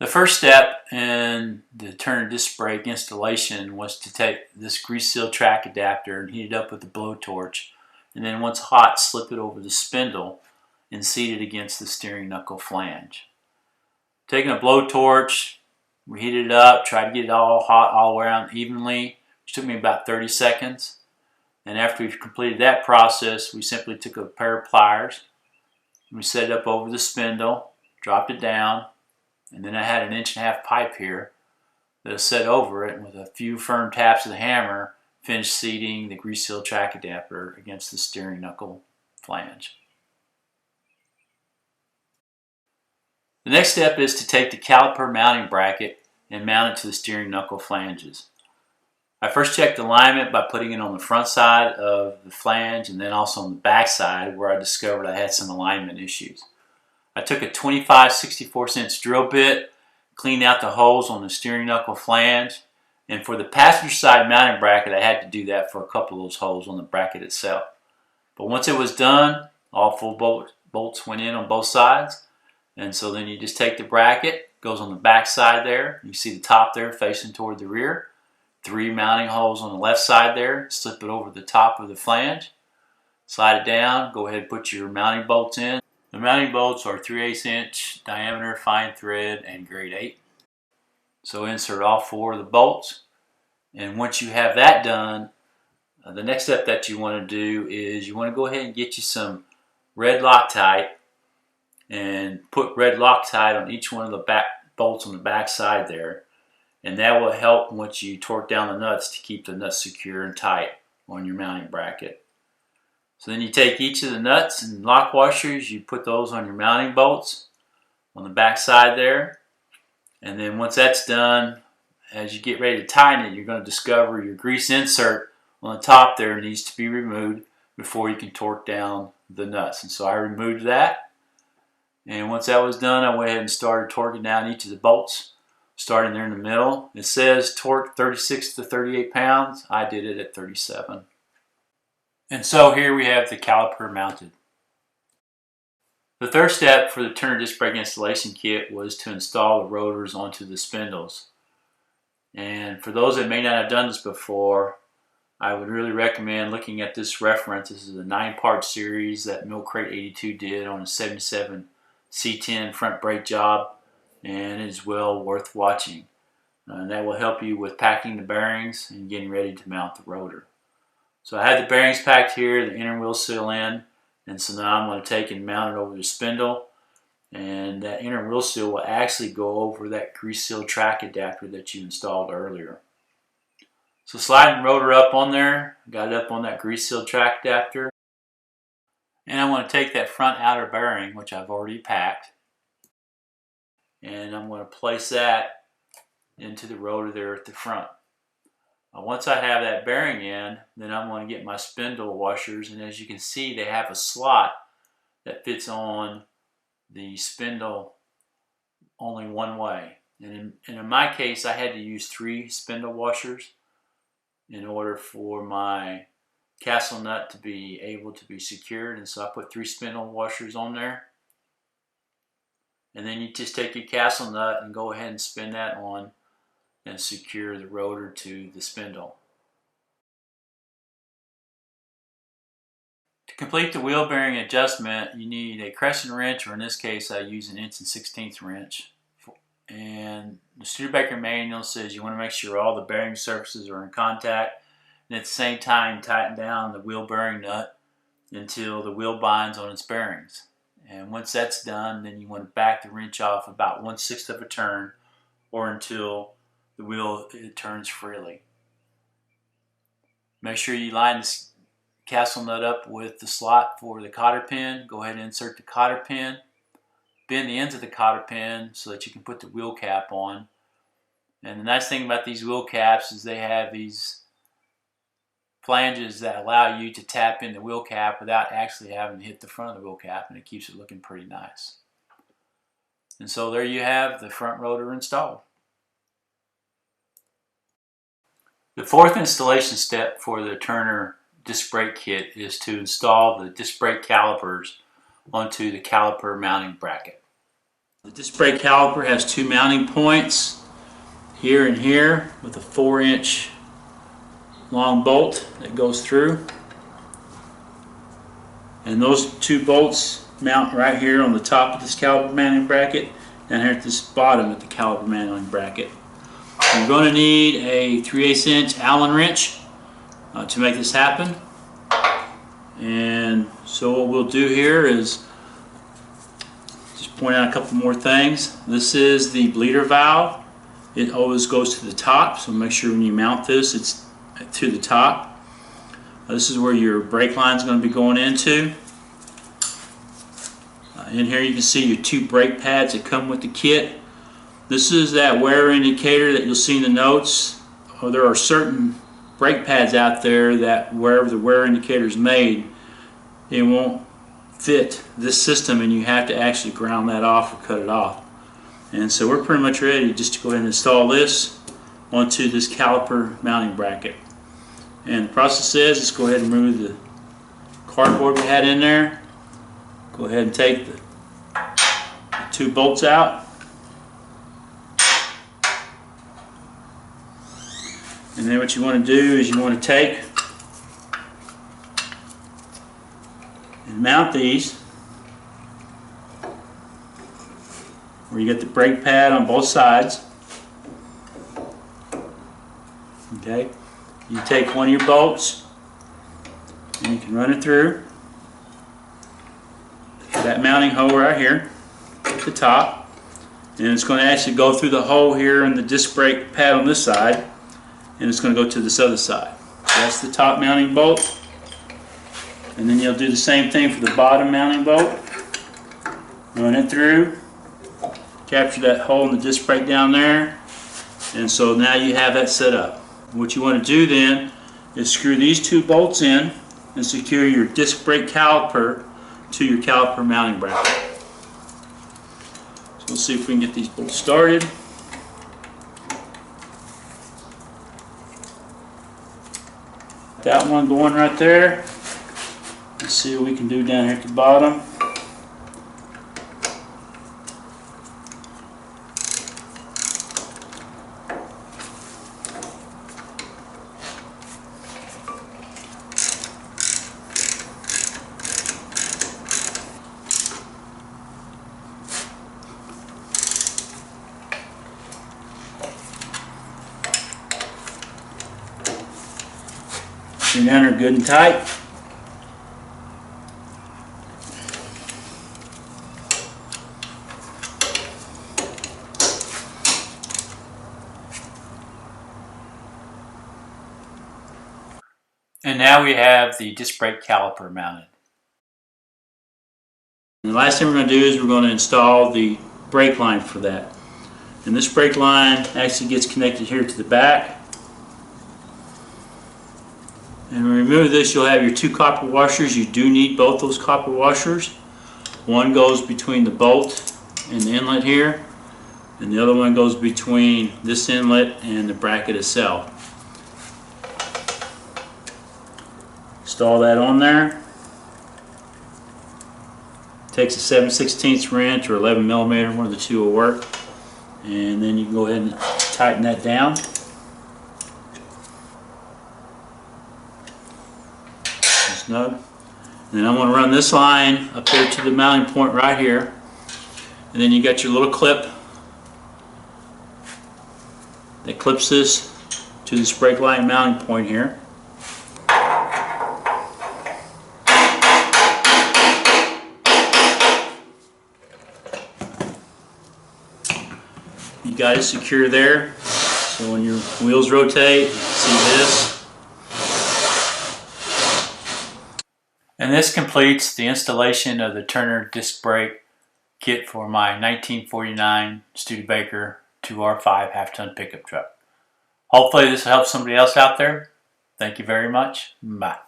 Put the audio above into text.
The first step in the Turner disc brake installation was to take this grease seal track adapter and heat it up with a blowtorch, and then once hot, slip it over the spindle and seat it against the steering knuckle flange. Taking a blowtorch, we heated it up, tried to get it all hot all around evenly, which took me about 30 seconds. And after we've completed that process, we simply took a pair of pliers, we set it up over the spindle, dropped it down, and then I had an 1.5-inch pipe here that was set over it, and with a few firm taps of the hammer, finished seating the grease seal track adapter against the steering knuckle flange. The next step is to take the caliper mounting bracket and mount it to the steering knuckle flanges. I first checked alignment by putting it on the front side of the flange and then also on the back side, where I discovered I had some alignment issues. I took a 25/64" drill bit, cleaned out the holes on the steering knuckle flange, and for the passenger side mounting bracket I had to do that for a couple of those holes on the bracket itself. But once it was done, all full bolts went in on both sides, and so then you just take the bracket, goes on the back side there, you see the top there facing toward the rear, 3 mounting holes on the left side there, slip it over the top of the flange, slide it down, go ahead and put your mounting bolts in. The mounting bolts are 3/8" diameter, fine thread, and grade 8. So insert all 4 of the bolts, and once you have that done, the next step that you want to do is you want to go ahead and get you some red Loctite and put red Loctite on each one of the back bolts on the back side there, and that will help once you torque down the nuts to keep the nuts secure and tight on your mounting bracket. So then you take each of the nuts and lock washers, you put those on your mounting bolts on the back side there, and then once that's done, as you get ready to tighten it, you're going to discover your grease insert on the top there needs to be removed before you can torque down the nuts. And so I removed that, and once that was done, I went ahead and started torquing down each of the bolts, starting there in the middle. It says torque 36 to 38 pounds. I did it at 37. And so here we have the caliper mounted. The third step for the Turner disc brake installation kit was to install the rotors onto the spindles. And for those that may not have done this before, I would really recommend looking at this reference. This is a 9-part series that Milk Crate 82 did on a 77 C10 front brake job, and it is well worth watching. And that will help you with packing the bearings and getting ready to mount the rotor. So I had the bearings packed here, the inner wheel seal in, and so now I'm going to take and mount it over the spindle, and that inner wheel seal will actually go over that grease seal track adapter that you installed earlier. So sliding the rotor up on there, got it up on that grease seal track adapter, and I want to take that front outer bearing, which I've already packed, and I'm going to place that into the rotor there at the front. Once I have that bearing in, then I'm going to get my spindle washers, and as you can see, they have a slot that fits on the spindle only one way. And in my case, I had to use 3 spindle washers in order for my castle nut to be able to be secured, and so I put 3 spindle washers on there. And then you just take your castle nut and go ahead and spin that on and secure the rotor to the spindle. To complete the wheel bearing adjustment, you need a crescent wrench, or in this case I use an 1/16" wrench. And the Studebaker manual says you want to make sure all the bearing surfaces are in contact, and at the same time tighten down the wheel bearing nut until the wheel binds on its bearings. And once that's done, then you want to back the wrench off about 1/6 of a turn, or until the wheel turns freely. Make sure you line the castle nut up with the slot for the cotter pin. Go ahead and insert the cotter pin. Bend the ends of the cotter pin so that you can put the wheel cap on. And the nice thing about these wheel caps is they have these flanges that allow you to tap in the wheel cap without actually having to hit the front of the wheel cap, and it keeps it looking pretty nice. And so there you have the front rotor installed. The fourth installation step for the Turner disc brake kit is to install the disc brake calipers onto the caliper mounting bracket. The disc brake caliper has two mounting points, here and here, with a 4-inch long bolt that goes through. And those two bolts mount right here on the top of this caliper mounting bracket and here at this bottom at the caliper mounting bracket. You're going to need a 3/8 inch Allen wrench to make this happen. And so what we'll do here is just point out a couple more things. This is the bleeder valve. It always goes to the top, so make sure when you mount this it's to the top. This is where your brake line is going to be going into. In here you can see your two brake pads that come with the kit. This is that wear indicator that you'll see in the notes. There are certain brake pads out there that wherever the wear indicator is made, it won't fit this system and you have to actually ground that off or cut it off. And so we're pretty much ready just to go ahead and install this onto this caliper mounting bracket. And the process is, let's go ahead and remove the cardboard we had in there. Go ahead and take the two bolts out. And then what you want to do is you want to take and mount these where you get the brake pad on both sides. Okay. You take one of your bolts and you can run it through that mounting hole right here at the top, and it's going to actually go through the hole here in the disc brake pad on this side, and it's going to go to this other side. So that's the top mounting bolt, and then you'll do the same thing for the bottom mounting bolt. Run it through, capture that hole in the disc brake down there, and so now you have that set up. What you want to do then is screw these two bolts in and secure your disc brake caliper to your caliper mounting bracket. So we'll see if we can get these bolts started. That one going right there. Let's see what we can do down here at the bottom. You're down there good and tight. And now we have the disc brake caliper mounted. And the last thing we're going to do is we're going to install the brake line for that. And this brake line actually gets connected here to the back. And when we remove this, you'll have your two copper washers. You do need both those copper washers. One goes between the bolt and the inlet here, and the other one goes between this inlet and the bracket itself. Install that on there. Takes a 7/16 wrench or 11mm, one of the two will work. And then you can go ahead and tighten that down. Snug. And then I'm going to run this line up here to the mounting point right here. And then you got your little clip that clips this to this brake line mounting point here. You got it secure there, so when your wheels rotate, you see this. And this completes the installation of the Turner disc brake kit for my 1949 Studebaker 2R5 half-ton pickup truck. Hopefully this will help somebody else out there. Thank you very much. Bye.